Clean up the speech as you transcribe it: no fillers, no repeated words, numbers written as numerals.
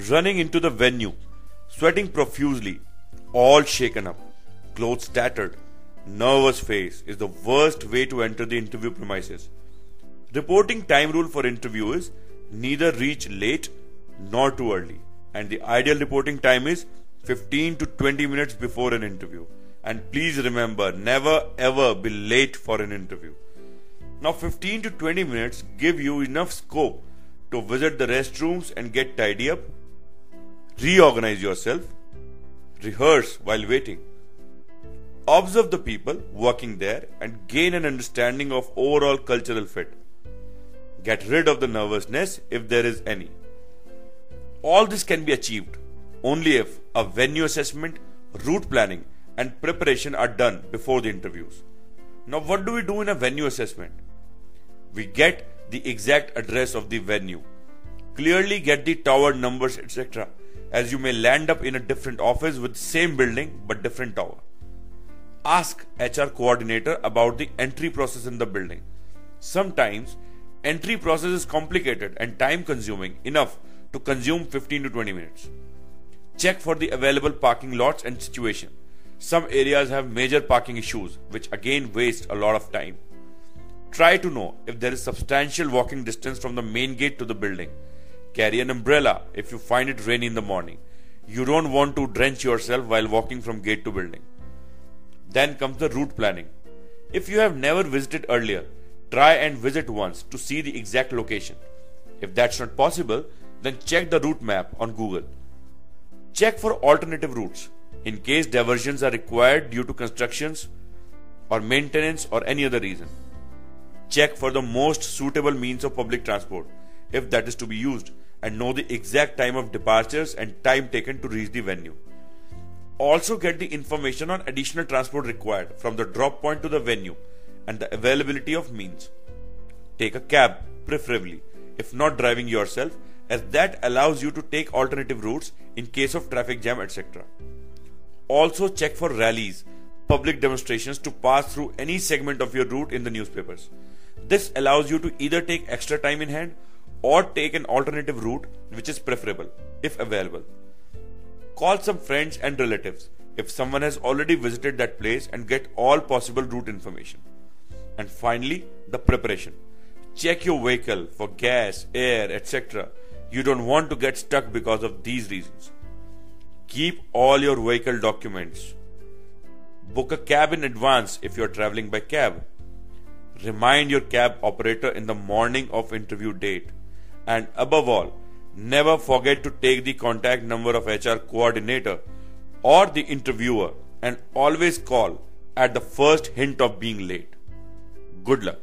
Running into the venue, sweating profusely, all shaken up, clothes tattered, nervous face is the worst way to enter the interview premises. Reporting time rule for interview is neither reach late nor too early, and the ideal reporting time is 15 to 20 minutes before an interview. And please remember, never ever be late for an interview. Now 15 to 20 minutes give you enough scope to visit the restrooms and get tidy up, reorganize yourself, rehearse while waiting, observe the people working there and gain an understanding of overall cultural fit. Get rid of the nervousness if there is any. All this can be achieved only if a venue assessment, route planning and preparation are done before the interviews. Now what do we do in a venue assessment? We get the exact address of the venue, clearly get the tower numbers etc., as you may land up in a different office with same building but different tower. Ask HR coordinator about the entry process in the building. Sometimes entry process is complicated and time consuming enough to consume 15 to 20 minutes. Check for the available parking lots and situation. Some areas have major parking issues which again waste a lot of time. Try to know if there is substantial walking distance from the main gate to the building. Carry an umbrella if you find it rainy in the morning. You don't want to drench yourself while walking from gate to building. Then comes the route planning. If you have never visited earlier, try and visit once to see the exact location. If that's not possible, then check the route map on Google. Check for alternative routes in case diversions are required due to constructions or maintenance or any other reason. Check for the most suitable means of public transport if that is to be used and know the exact time of departures and time taken to reach the venue. Also get the information on additional transport required from the drop point to the venue and the availability of means. Take a cab, preferably, if not driving yourself, as that allows you to take alternative routes in case of traffic jam etc. Also check for rallies, public demonstrations to pass through any segment of your route in the newspapers. This allows you to either take extra time in hand or take an alternative route which is preferable, if available. Call some friends and relatives if someone has already visited that place and get all possible route information. And finally, the preparation. Check your vehicle for gas, air, etc. You don't want to get stuck because of these reasons. Keep all your vehicle documents. Book a cab in advance if you are traveling by cab. Remind your cab operator in the morning of interview date. And above all, never forget to take the contact number of HR coordinator or the interviewer and always call at the first hint of being late. Good luck.